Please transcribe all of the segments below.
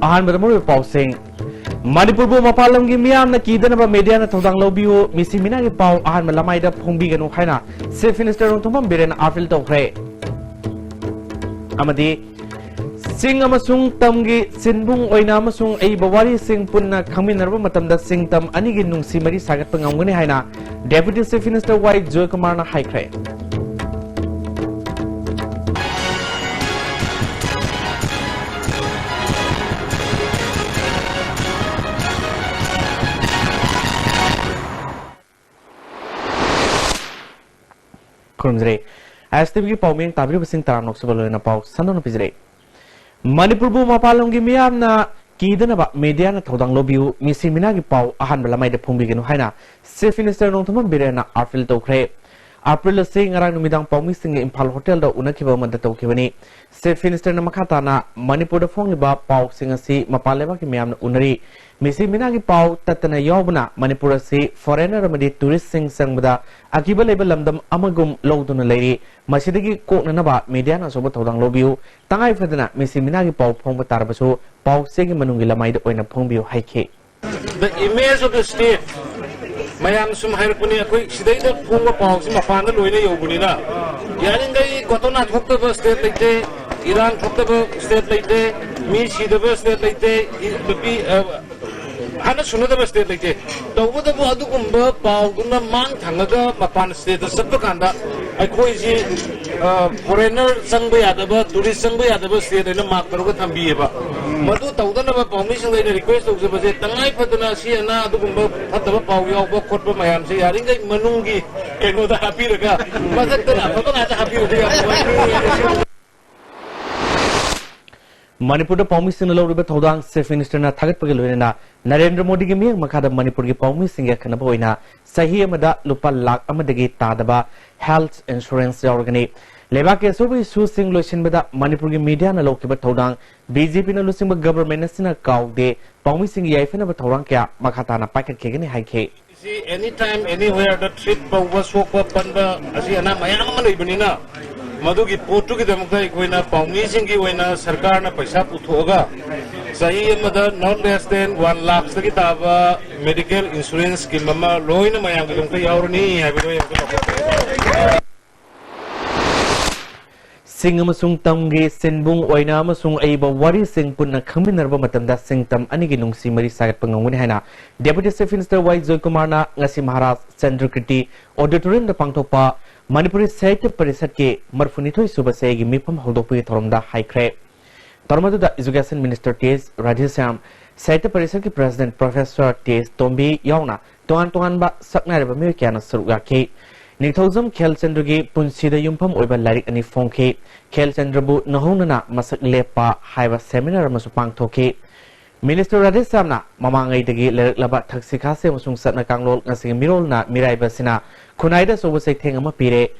Ahan pausing Manipur bu mapalam gi miyam na kidan ba media na thodang lobiu misi mina gi pau ahan malamai da phongbi ganu khaina Chief Minister rong thumam biren afil tawkhre amadi sing amasung tamgi sinbung oina amasung ei bawari sing punna khaminar ba matamda sing tam ani gi nungsi mari sagat panganguni haina Deputy Chief Minister Y Joy Kumar na haikre Kurumzre as the Pauming Tabri Sing Taranok Sabalo in a pau, Sanon Pizre Manipur bu mapalong gi miyam na kidan ba media na thodang lobiu misi minagi pau ahan balamai de phumbi genu haina Chief Minister nong thumam birena afil tawkhre April sing arang numidang paumi sing Imphal Hotel da unakhiba manda tawkhibani Chief Minister na makata na Manipur da phongliba pau sing asi mapaleba gi miyam na unari misi minagi pau tatana yobna Manipur asi foreigner amadi tourist sing sangbada akiba label lamdam amagum lowduna leiri masidagi kokna na ba media na soba thodang lobiu tangai fadana misi minagi pau phongba tarbasu pau segi manungi lamai da oina phongbiu haike The image of the state mayam sum hairpuni akoi sidai da phongba pau sim afan da loina yobuni na yarin dai gotona thokta ba state leite Iran thokta ba state leite mi sidaba state leite bi Hana sunada state like that. The water was the power, man, Tangaga, Mapan state, the Sapakanda. I call it foreigner Sangway at the tourist Sangway at the state and a mark for what I'm be about. Madu Taudan permission they request of the budget. Tangai Patanasi and Nadumba at the power of Kopa Mayam say, I think Manungi can go the happy. But that's happy. Manipur da paumi sing lo riba thodang Chief Minister na thagat pagil wena Narendra Modi gi miyang makada Manipur gi paumi sing ya khana boina sahi amada lupa lakh amadagi tadaba health insurance organi leba ke sobi su sing loisin bada Manipur gi media na lokiba thodang BJP na lusing ba government na sina kaude paumi sing yai fena ba thodang kya makata na packet ke gani haike see anytime anywhere the trip was walk up panda asi ana mayam ma leibani Madugi Portugi Democratic winner, Paumisingi winner, Sarkarna Paisa Putoga. Sahi mother not less than 1 lakh Sagitava medical insurance Kimama, Loin Mayangum Yaurni, Sing amasung tamgi sinbung oina amasung aiba wari sing punna khaminarba matamda singtam aniginung simari sagat panganguni haina Deputy Chief Minister Y Joy Kumar na ngasi Maharaj Chandrakriti auditorium da pangthopa Manipuri Sahitya Parishat ke marfunithoi subase gi mipam hodopui thoromda haikre tormadu da Education Minister T.S. Radhesam Sahitya Parishat ki President Professor T.S. Tombi yauna toan ba saknare ba me kyana suruga ke Nithozam Khel Chandra gi punsida yumpam oiba larik ani phongke Khel Chandra bu nahonana masak lepa haiba seminar amasu pangthoke Minister Radhesam na mamangai dagi larik laba thaksikha se amasung satna kanglol ngasi mirol na mirai basina Kunaida sobosai thengama pire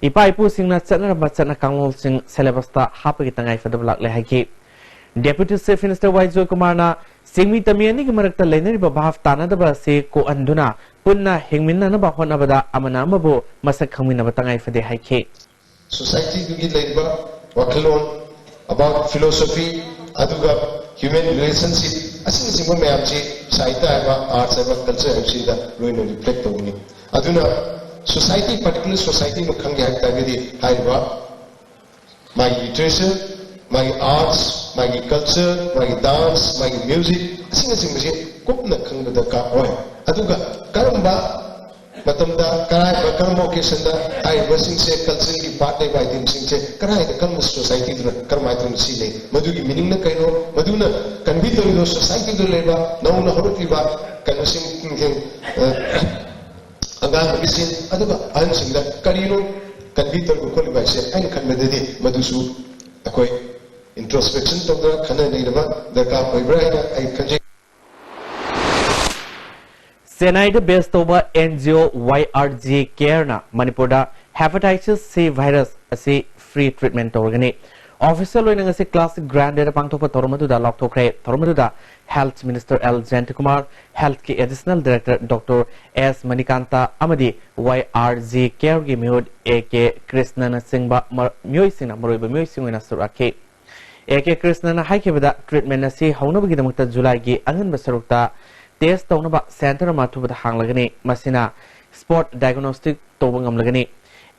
ipa ipu singna chana bachana kanglol sing syllabus-ta hapagi tangai fadablak le haiki Deputy Chief Minister Y Joy Kumar na singmi tamiani gi marakta leinari ba bhav tanadaba se ko anduna punna hingminna na ba honabada amana mabu masak khangmina ba tangai fade haiki Society gi leiba wakilon about philosophy aduga human relationship asin singma mayamchi saita ba arts ba culture da loina reflect tawni aduna Society, particular society, no khangi haitagedi haiba my literature, my arts, my culture, my dance, my music, sing kopna khangba da ka hoy aduga karamba matamda karai ba karmo occasion da haiba sing se culture ki part dai bai dim sing se karai da kam society dra karmai tun si le madugi meaning na kaino maduna kanbi do society do leba no na horoti ba kan sing Angan bisin aduga ansing da karino kanbitor ko kolibai se ain kanbededi madusu akoi introspection to da khana nei ba darka poibra ai kanje Senai da best over NGO YRG care na Manipur da hepatitis C virus ase free treatment organi Official loina ngasi classic grand era pangthopa tormadu da lok thokre tormadu da Health Minister L. Jantakumar, Health ki Additional Director Dr. S. Manikanta Amadi YRG Care gi Mihud A.K. Krishnan Singba Myoy Sina Maroiba Myoy Singwina Surake AK Krishnan haikibada treatment asi haunabagidamukta July gi anganba sarukta test tawnaba center ma thubada hanglagani masina sport diagnostic tawba ngamlagani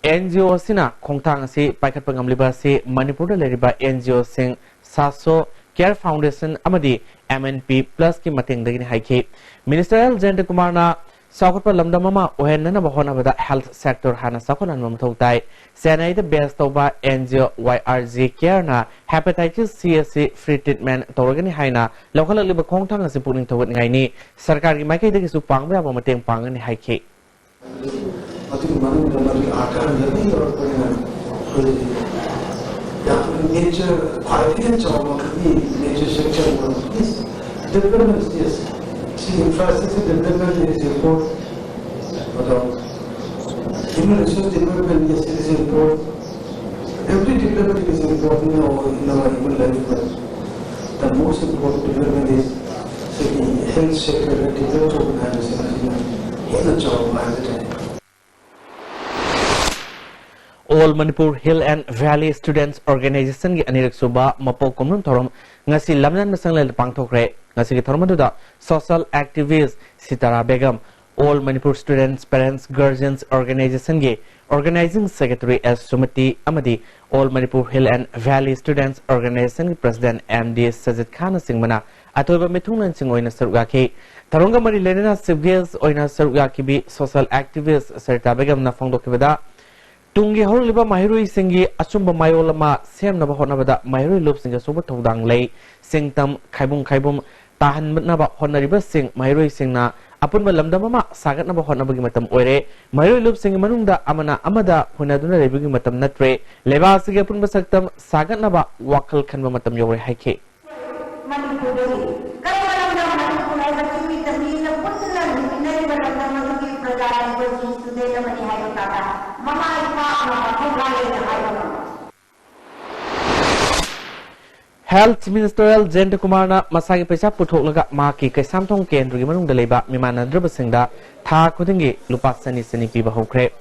NGO asina khongthang asi paikhatpa ngamliba asi Manipur da leriba NGO sing Saso Care Foundation amadi MNP Plus ki matengdagini haiki Minister L Jayant Kumar na Sakutpa lamdamama ohenna bahona bada health sector hana sakolan mamthautai senai the best toba NGO YRG care na hepatitis C free treatment torgani haina local liba khongthang asi puning thawat ngai ni sarkar gi maikai dagi su pangba ba mateng pangani haiki ati manu damari akar nabi or nature quality job kadi nature sector is development is see infrastructure development is important but human resource development is important every development is important in our human life but the most important development is the health sector development organization health job at the time. All Manipur Hill and Valley Students Organization gi anirak suba mapo komnum thorom ngasi lamnan masanglel pangthokre ngasi gi thormaduda social activist Sitara Begum All Manipur Students Parents Guardians Organization gi organizing secretary as Sumati Amadi All Manipur Hill and Valley Students Organization President MD Sajid Khan Singmana atoba mithunglan singoina sarugaki tharonga mari lenena civils oina sarugaki bi social activist Sitara Begum na phongdokibada Tungi Holiba Mahirui Singi Achumba Mayolama Sam Nabahonabada Mahirui Loop Singa Super Todang Lay Singtam Kaibum Tahan Naba Honariba Sing Mahirui Singna Upon Malamdama Sagat Nabahonabagi Ore Mahirui Loop Sing Manunda Amana Amada Hunaduna Rebugimatam Natre Leva Sigapun Basaktam Sagat Naba Wakal Kanbamatam Yore Hike Health Minister L Jayant Kumar na masagi paisa putholaga maki kaisam thong kendru gi manung daleba mimanandra basingda tha khudingi lupa sani piba hokre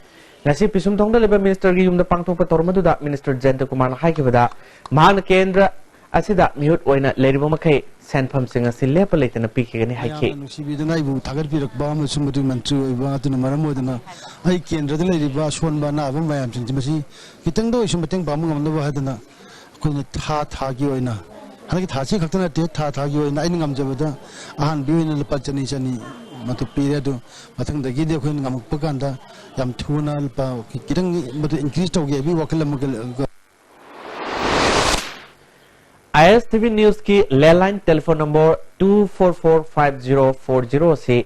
ngasi pisum thong daleba minister gi yumda pangthok patormadu da Minister Jayant Kumar na haikibada mahana kendra asida mihut oina leriba makai senpham singa silepa leitana pikigani haiki sibidana ibu thagar pirak ba ma sumadu mantru ba tuna maramodana ai kendra dal leriba sonba na ba mayam sin masi kitang do isum bateng ba mu ngamna ba hadana कोई था की होइना हालांकि था से खक्तना ते था की होइना इन ngam jabada ahan bi hoina lupa chani matu pire do mathang dagi de khoin ngam pakanda yam thuna lupa kitang matu increase tawge bi wakalam ISTV News की लैंडलाइन टेलीफोन नंबर 2445040 से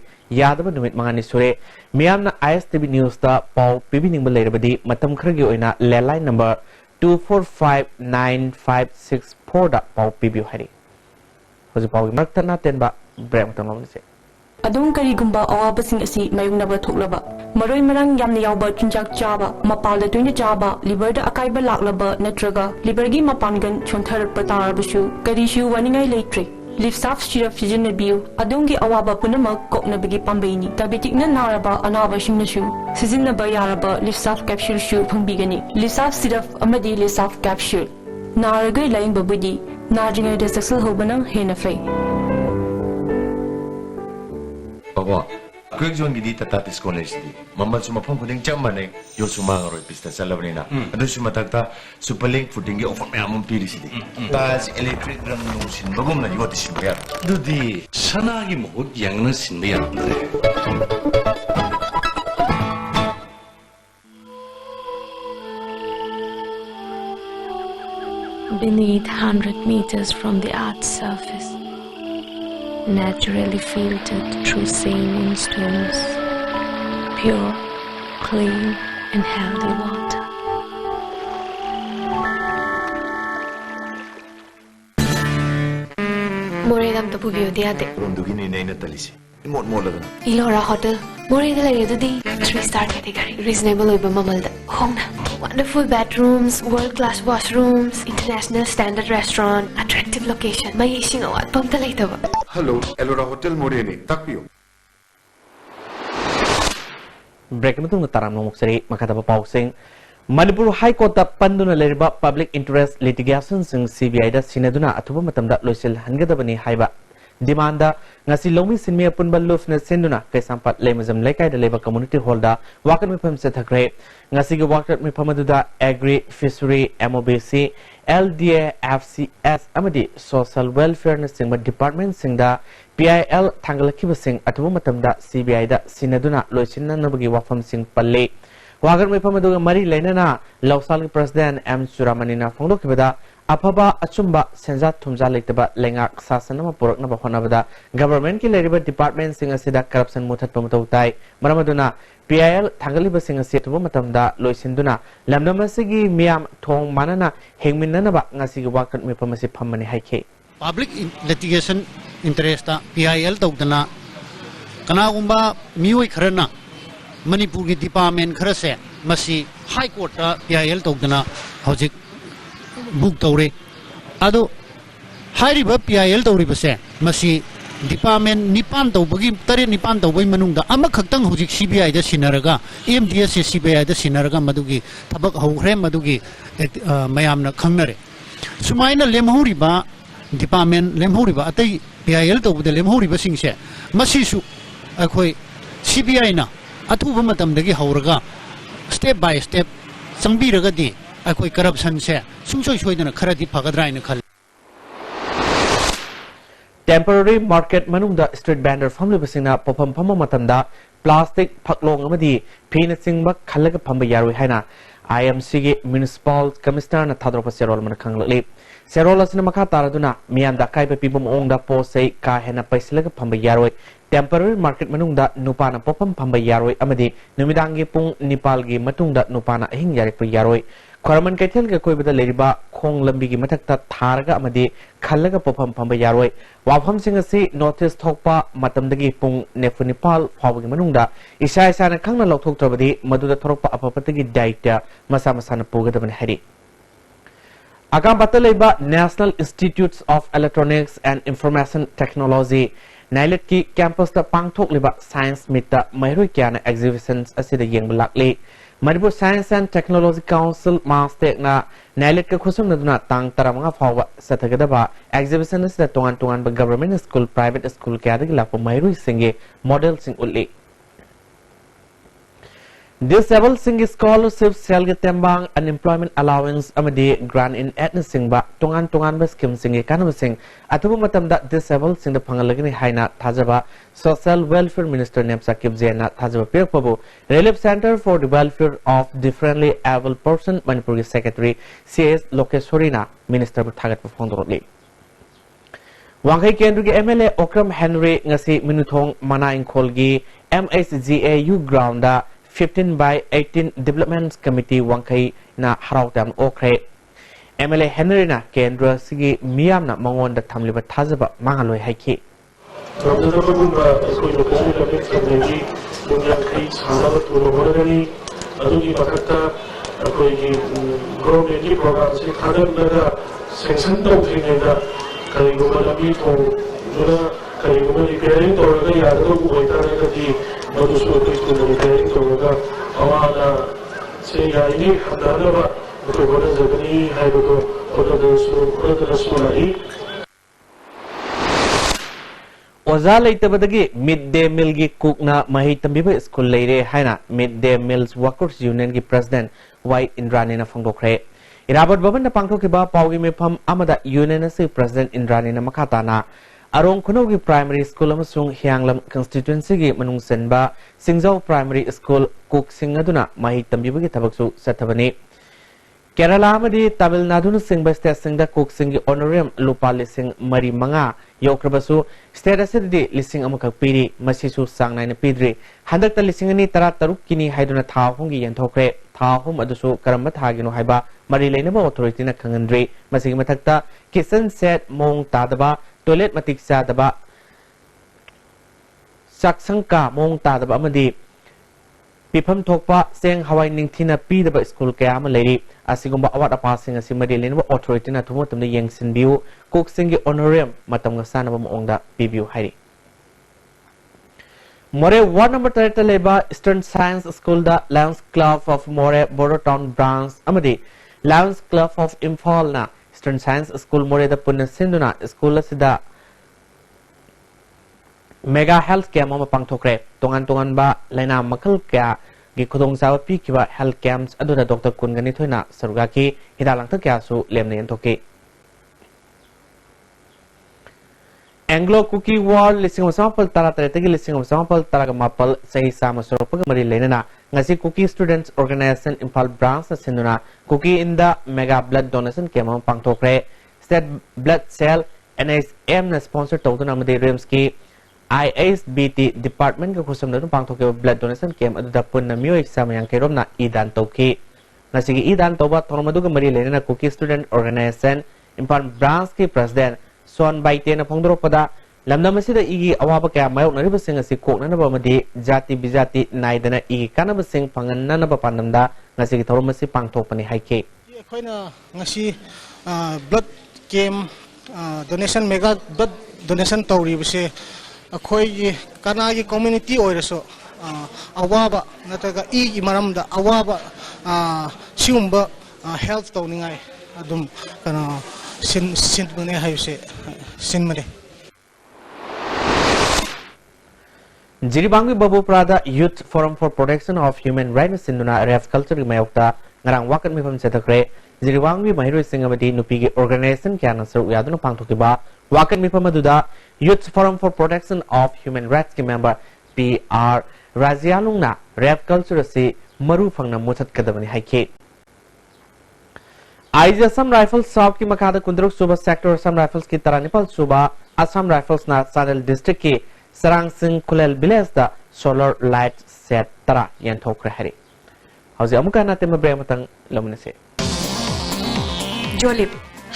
यादव नुमित मंगानी सुरे मियामना ISTV News दा पाव पिबिनिंग बलेरबदी मतम खरगी ओइना landline number 2459564 da pau pibiu hari hoji pau gi martana tenba brem tamam se adum kari gumba awabasing asi mayung naba thoklaba maroi marang yamna yawba chinjak chaba mapal da tuina chaba liver da akai ba laklaba natraga liver gi mapangan chonthar patar busu kari shu waningai leitre live staff syrup sizinnabiu adungi awaba punamak koknabagi pambaini diabetic na naraba anaba shingnasu sizinnaba yaraba live staff capsule shu phangbigani live staff syrup amadi live staff capsule naragai laing babudi najingai da successful hobanang hena fai baba quick zone gi dita tatis college di mamal suma phom kuding chamane yo suma ngaroi pista salabnina adu suma takta superlink footing gi offer me amum piri sidi bas electric drum no sin bagum na yo tisin bayar dudi sana gi mohut yang na sin bayar beneath 100 meters from the Earth's surface, naturally filtered through sand stones, pure, clean and healthy water. Moredam tapu biodiade. Undugini neina talisi. Imot molagan. Ilora Hotel. Moreda Ledudi. 3-star category. Reasonable oiba mamalda. Hongna. Wonderful bedrooms, world-class washrooms, international standard restaurant, attractive location. May ishing awat pamta laitaba. Hello, Elora Hotel Moreni. Takpiyo. Break na tung taram ng muksari makatapa pausing Manipur High Court Panduna Leriba Public Interest Litigation sing CBI da Sinaduna Atuba Matamda Loisil Hangadabani Haiba Demanda Nasi Lomi Sinmia Punbal Lufna Sinduna Kesampat Lemazam Leka the Labor Community Holder Wakan Mipam Setagre Nasi Wakat Mipamaduda Agri Fishery MOBC LDA FCS Amadi Social Welfare Nursing Department Singda PIL Tangalakiba Sing Atuba Matamda CBI da Sinaduna Loisina Nabagi Wafam Sing Pale Wagar Mipamaduga Mari Lenana, Lausal President M. Suramanina Fondokibada, Apaba Achumba, Senza Tumza Litaba, Lenga, Sasanama Pork Nabahonabada, Government Kilariba Department Singer Sida Corruption Mutat Pomotai, Maramaduna, PIL, Tangaliba Singer Setu Matamda, Loisinduna, Lamdamasigi, Miam, Tong Manana, Hengminanaba, Nasi Wakat Mipamasi Pamani Hike. Public litigation interest, PIL Dogdana, Kanagumba, Miwi Karana. Manipur ki department khara se masi high court ta PIL togdana hojik book tawre ado high riba PIL tawri base masi department nipan tawbagi tare nipan tawbai manungda ama khaktang hojik CBI da sinaraga MDS CBI da sinaraga madugi thabak haukhre madugi mayamna khangnare sumaina lemhuriba department lemhuriba atai PIL tawbda lemhuriba singse masi su akhoi CBI na Atuba Matamdagi Hauraga, step by step, Sambiragadi, Akoi corruption se, Sumso Shoydana Karadi Pagadra in a Kal. Temporary market Manunda street banner family Basina, Popam Pama Matanda, plastic Paklong Amadi, Peanutsing Bak Kalaga Pamba Yaru Hana, IMC Municipal Commissioner Tadropa Serol Manakangli. Serola Cinemaka Taraduna, Mianda Kaipa Pibum Onga Pose, Kahena Paislaga Pamba Yaru. Temporary market manungda nupana popam pamba yaroi amadi numidangi pung nipalgi matungda nupana hing yarikpa yaroi Koraman Kaitel ke koibada leriba khong lambigi mathakta tharaga amadi khallaga popam pamba yaroi wafam singasi notice thokpa matamdagi pung nefunipal phawagi manungda isa na khangna lokthoktrabadi maduda thorokpa apapatagi daita masa masana pugadabani hari Agam batalaiba National Institutes of Electronics and Information Technology Nailet ki campus ta pangthok liba science meet ta mairoi kya exhibitions asida yengba lakle Manipur Science and Technology Council master na Nailet ka khusum naduna tang taramanga phawa sathagadaba exhibition asida tongan ba government school private school kya dagi lakpa mairoi singe model sing ulli Disabled sing scholarship selga tembang unemployment allowance amadi grant in ethnic singba tongan ba scheme singe kanam sing atubu matamda disabled sing da phangalagni haina thajaba social welfare minister nemsa kibjena thajaba pirpabu relief center for the welfare of differently able person manipur secretary CS Lokeshwarina minister bu thagat phondorli Wanghai Kendru ki MLA Okram Henry ngasi minuthong mana ingkholgi MSGAU ground da 15/18 Development Committee Wankai na Harautam Okre MLA Henry na Kendra Sigi Miam na Mangon da Tamliba Tazaba Mangaloi Haiki Oza laitabadagi midday meal gi cook na mahi tambiba school leire haina midday meals workers union gi president White Indrani na phongdokre Irabat baban na pangthokiba pawgi mefam amada union se president Indrani na makata na Arong Kunogi Primary School amasung Hianglam constituency gi manung senba Singzau Primary School cook singaduna mahi tambibagi tabaksu satabani Kerala amadi Tamil Nadu singba state singda cook singi honorarium lupa lising mari manga yokrabasu state asidi lising amakak piri masisu sangnai na pidri handak ta lising ani tara taruk kini haiduna tha hongi yanthokre tha hom adusu karamba thagino haiba mari leinaba authority na khangandri masigi mathakta kitchen set mong tadaba toilet matik sadaba saksangka mong tadaba amadi pipam thokpa seng hawai ningthina pidaba school kaya ama leiri asigumba awat apa sing asimadi lenba authority na thumo tamne yengsin biu cook singi honorarium matam ga sanaba moongda pibiu hairi More Ward number 3 leba Eastern Science School da Lions Club of More Borotown branch amadi Lions Club of Imphal na Eastern Science School More da punna sinduna school sida Mega Health Camp ama pangthokre tongan ba laina makal kya gi khudong sawa pi kiwa health camps aduna Dr. Kungani thoina saruga ki hidalang thakya su lemne enthoki Anglo Cookie War listing of sample tara listing of sample tara mapal say sama soropa mari lenana ngasi cookie students organization Imphal branch na sinduna cookie in the mega blood donation kema pangthokre state blood cell NSM na sponsor tawduna amade rems ki ISBT department ka khusam na pangthoke blood donation camp aduda punna mio exam yang kerom na idan tawki ngasi gi idan tawba thormadu ga mari lenana cookie student organization Imphal branch ki president Son Baite na pongdro pada lamda masida igi awaba kaya mayok na ribasing asi kok na nabamadi jati bijati naidana igi kana basing pangan na nabapandamda ngasi gitawro masi pangtok pani haike. Akoy na ngasi blood camp donation mega blood donation tawri base akoy kana gi community oiraso awaba nataga igi maramda awaba siumba health tawningai adum kana sin mane hayse sin mane Jiribangwi Babu Prada Youth Forum for Protection of Human Rights Sinduna Ref Culture Mayokta ngarang wakat mi pam setakre Jiribangwi Mahiru Singhamadi nupi gi organization kya nasar uyaduna pangthokiba wakat mi pam aduda Youth Forum for Protection of Human Rights ki member PR Razialungna Ref Culture si maru phangna muthat kadabani haike आज Assam rifles south की मकादा कुंद्रुक सुबह sector Assam rifles की तरह nipple सुबह Assam rifles ना Chanel district की सरंग Singh कुलेल village दा solar light set तरह यंथोक रहरी हौजे अमुका नाते में ब्रेमतंग लमने से जोलिप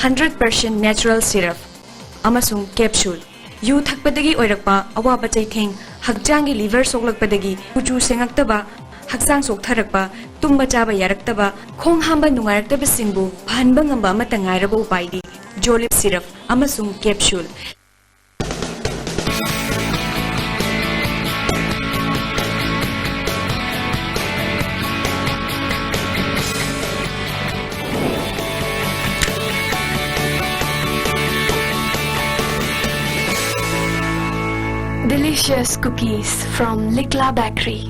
100% नेचुरल सिरप अमसुंग कैप्सूल यू थकपदगी ओइरकपा अवाबा चैथेंग हकजांगी लिवर सोकलकपदगी कुचू सेंगक्तबा हक्सांग सोकथरकपा तुम्बा चाबा यारक्तबा खोंग हांबा नुंगारक्तबा सिंबु फानबा ngamba amata ngairaba upaidi jolip syrup amasung capsule Delicious cookies from Likla Bakery.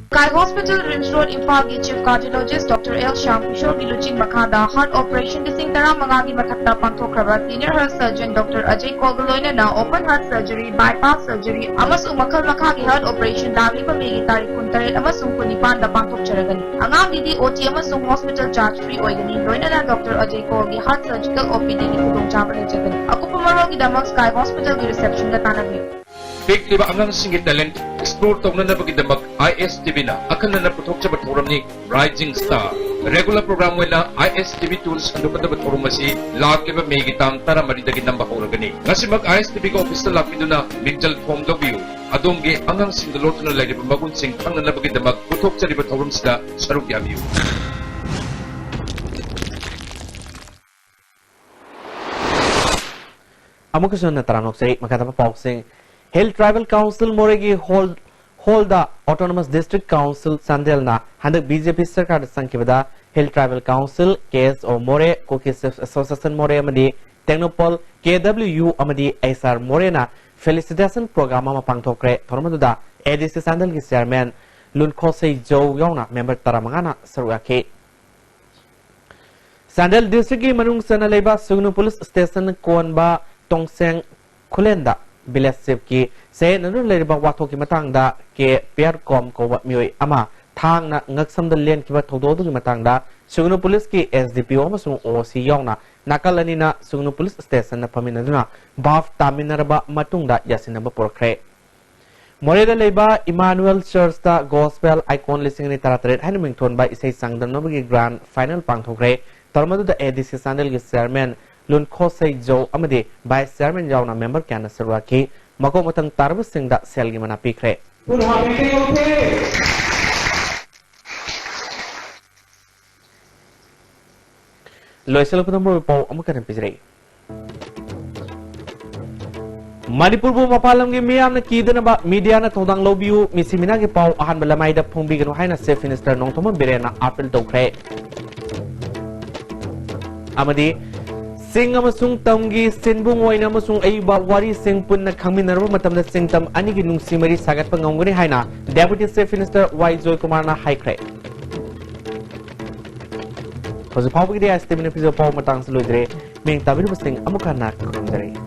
Sky Hospital, Rims Road, Imphal ki Chief Cardiologist Dr. L. Sham Kishore ki Luchin Makhada Heart Operation Dising Tara Mangagi Mathakta Pangthokraba Senior Heart Surgeon Dr. Ajay Kogaloina na Open Heart Surgery, Bypass Surgery, Amasung Makal Makhagi Heart Operation Dagli Pamegi Tari Kuntaret Amasung Kunipan da Pangthokcharagani. Angagi di OT Amasung Hospital Charge Free Oigani Loina na Dr. Ajay Kogi Heart Surgical OPD ki Kudong Chapal Jagani. Ako pumarogi damak Sky Hospital ki reception da tanabi. Big liba angang singi talent explore tong na bagidamak ISTV na akan na putok sa baturam ni Rising Star regular program na ISTV tools ando pa dapat forum masi lag liba may gitang tara maridagi nang bakura gani kasi mag ISTV ka office na lapido na mental form W adongge angang singdalot na lagi magun sing ang na bagidamak putok sa liba forum sila sarug yabiyo. Amo kaso na taranok sa makatapa pausing Hill Tribal Council Moregi hold the Autonomous District Council Sandelna Handak BJP Sarkar Sankivada Hill Tribal Council KS or More Cohesive Association More Amadi Technopol KWU Amadi SR Morena Felicitation Program Pangtokre Tormaduda ADC Sandel ki Chairman Lun Khosei Jo Yona member Taramangana Sarwake Sandel District ki Manung Sanaleba Sugnu Police Station Konba Tongseng Kulenda Bilesip ki say nanu leriba wato ki matang da ke pair com ko wa mioi ama thang na ngaksam da len ki ba thodo du ki matang da sugnu police ki SDPO ma sung OC yongna nakalani na sugnu police station na pamina duna baf taminarba matung da yasina ba porkre Moreda leba Emmanuel Church da gospel icon listing ni taratret hanming thon ba isai sangdam no gi grand final pangthokre tarmadu da ADC Sandel gi chairman Lun Khosei Jo amadi Vice Chairman Jauna member Kana Sarwaki Mako Matang Tarbu Singh da Selgi Mana Pikre Loisel Putambo Pau Amukan Pizre Manipur bu mapalam gi miyam na kidana ba media na thodang lobiu misimina gi pau ahan balamai da phongbi ganu haina Chief Minister Nongthoma Birena appeal tokre amadi sing amasung tamgi sinbung oina amasung aiba wari sing punna khangminarba matamda singtam ani gi nungsimari sagat pangongani haina Deputy Chief Minister Y Joy Kumar na haikre Hoje pau gi dia estimate episode pau matang saludre ming tabir basing amukana kurumdare